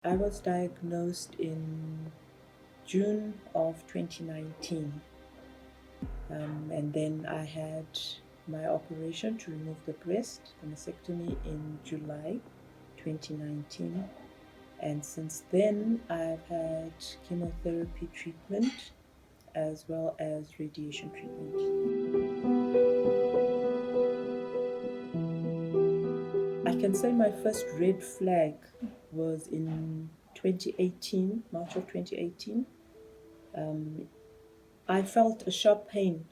I was diagnosed in June of 2019, and then I had my operation to remove the breast, the mastectomy, in July 2019. And since then, I've had chemotherapy treatment as well as radiation treatment. I can say my first red flag was in 2018, March of 2018. I felt a sharp pain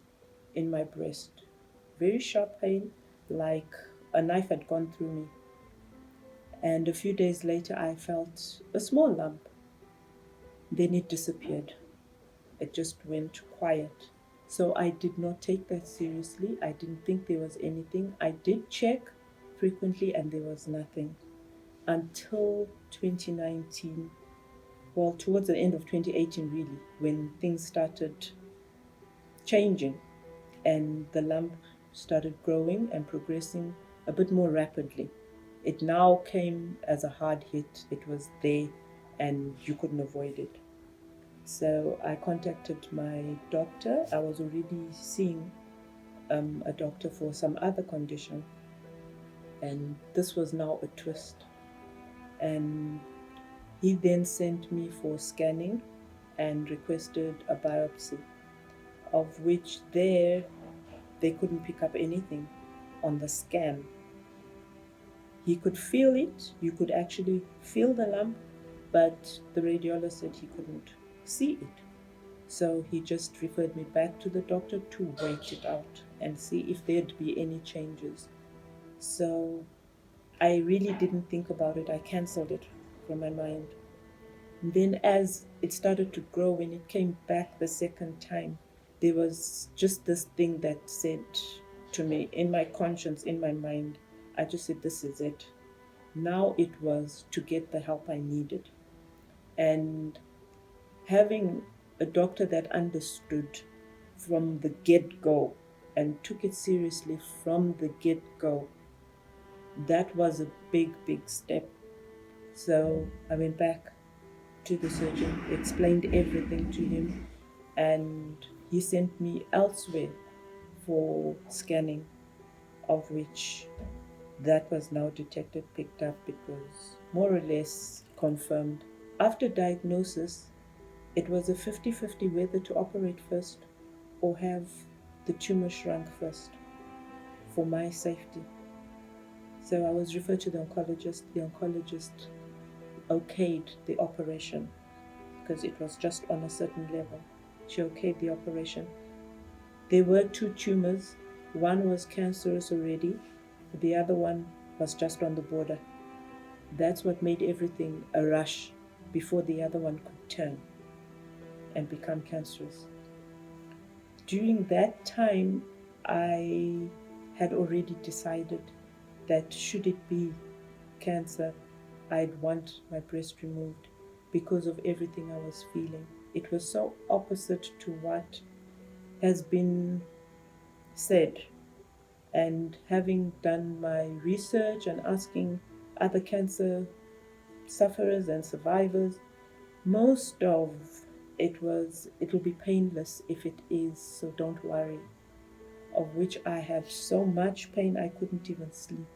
in my breast, very sharp pain, like a knife had gone through me. And a few days later, I felt a small lump. Then it disappeared. It just went quiet. So I did not take that seriously. I didn't think there was anything. I did check frequently and there was nothing until 2019. Well, towards the end of 2018, really, when things started changing and the lump started growing and progressing a bit more rapidly. It now came as a hard hit. It was there and you couldn't avoid it. So I contacted my doctor. I was already seeing a doctor for some other condition, and this was now a twist. And he then sent me for scanning and requested a biopsy, of which they couldn't pick up anything on the scan. He could feel it, you could actually feel the lump, but the radiologist said he couldn't see it. So he just referred me back to the doctor to wait it out and see if there'd be any changes. So I really didn't think about it. I cancelled it from my mind. And then as it started to grow, when it came back the second time, there was just this thing that said to me, in my conscience, in my mind, I just said, this is it. Now it was to get the help I needed. And having a doctor that understood from the get-go and took it seriously from the get-go, that was a big, big step. So I went back to the surgeon, explained everything to him, and he sent me elsewhere for scanning, of which that was now detected, picked up. It was more or less confirmed. After diagnosis, it was a 50-50 whether to operate first or have the tumor shrunk first for my safety. So I was referred to the oncologist. The oncologist okayed the operation because it was just on a certain level. She okayed the operation. There were 2 tumors. One was cancerous already. The other one was just on the border. That's what made everything a rush before the other one could turn and become cancerous. During that time, I had already decided that should it be cancer, I'd want my breast removed because of everything I was feeling. It was so opposite to what has been said. And having done my research and asking other cancer sufferers and survivors, most of it was, it will be painless if it is, so don't worry. Of which I had so much pain I couldn't even sleep.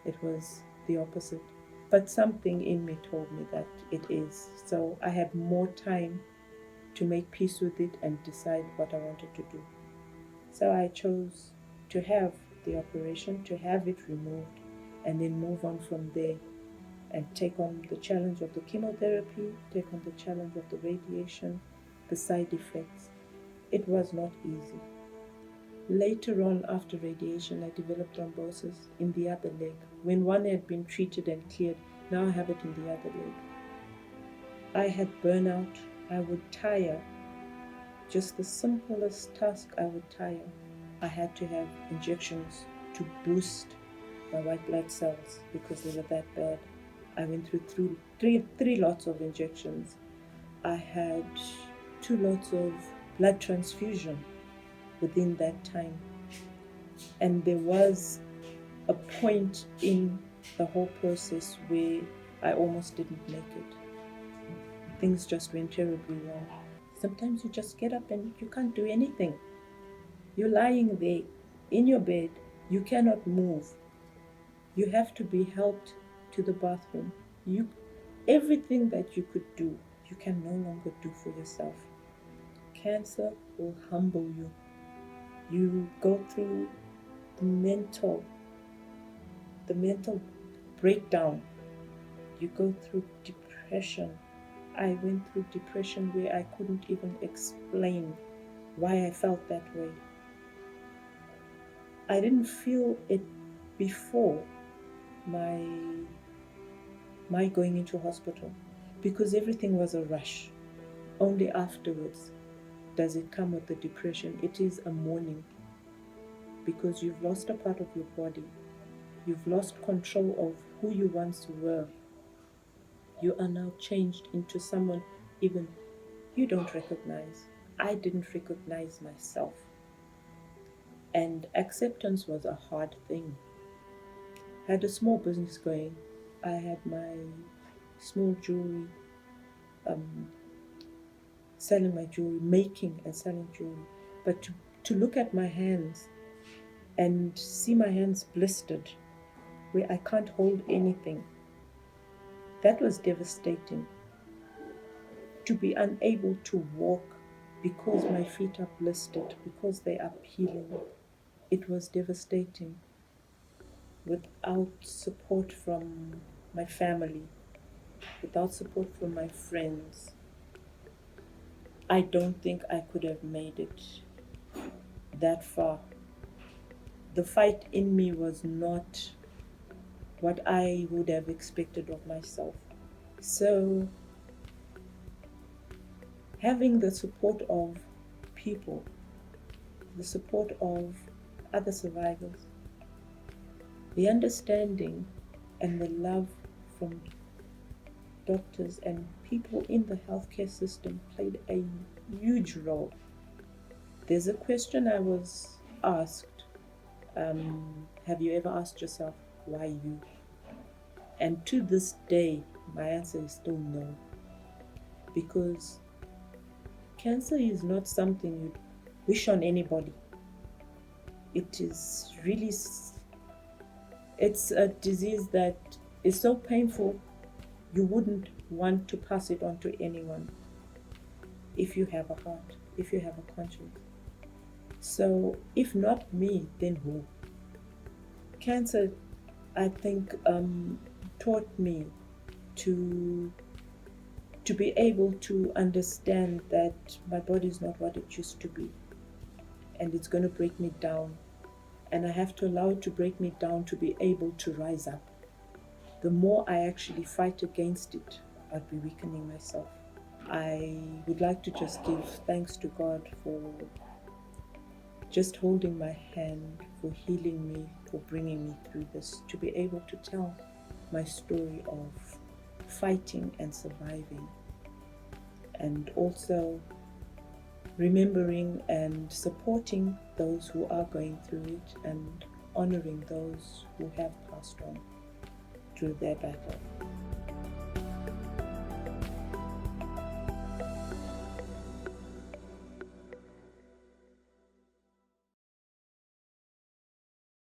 It was the opposite. But something in me told me that it is. So I had more time to make peace with it and decide what I wanted to do. So I chose to have the operation, to have it removed, and then move on from there and take on the challenge of the chemotherapy, take on the challenge of the radiation, the side effects. It was not easy. Later on, after radiation, I developed thrombosis in the other leg. When one had been treated and cleared, now I have it in the other leg. I had burnout. I would tire. Just the simplest task, I would tire. I had to have injections to boost my white blood cells because they were that bad. I went through three lots of injections. I had 2 lots of blood transfusion within that time. And there was a point in the whole process where I almost didn't make it. Things just went terribly wrong. Sometimes you just get up and you can't do anything. You're lying there in your bed, you cannot move. You have to be helped to the bathroom. Everything that you could do, you can no longer do for yourself. Cancer will humble you. You go through the mental breakdown. You go through depression. I went through depression where I couldn't even explain why I felt that way. I didn't feel it before my going into hospital because everything was a rush. Only afterwards does it come with the depression. It is a mourning because you've lost a part of your body. You've lost control of who you once were. You are now changed into someone even you don't recognize. I didn't recognize myself. And acceptance was a hard thing. I had a small business going. I had my small jewelry, selling my jewelry, making and selling jewelry. But to look at my hands and see my hands blistered, where I can't hold anything, that was devastating. To be unable to walk because my feet are blistered, because they are peeling, it was devastating. Without support from my family, without support from my friends, I don't think I could have made it that far. The fight in me was not what I would have expected of myself. So, having the support of people, the support of other survivors, the understanding and the love from doctors and people in the healthcare system played a huge role. There's a question I was asked, have you ever asked yourself, why you? And to this day, my answer is still no. Because cancer is not something you wish on anybody. It is really, it's a disease that is so painful, you wouldn't want to pass it on to anyone if you have a heart, if you have a conscience. So if not me, then who? Cancer, I think, taught me to be able to understand that my body is not what it used to be, and it's going to break me down, and I have to allow it to break me down to be able to rise up. The more I actually fight against it, I'd be weakening myself. I would like to just give thanks to God for just holding my hand, for healing me, for bringing me through this, to be able to tell my story of fighting and surviving, and also remembering and supporting those who are going through it and honoring those who have passed on through their battle.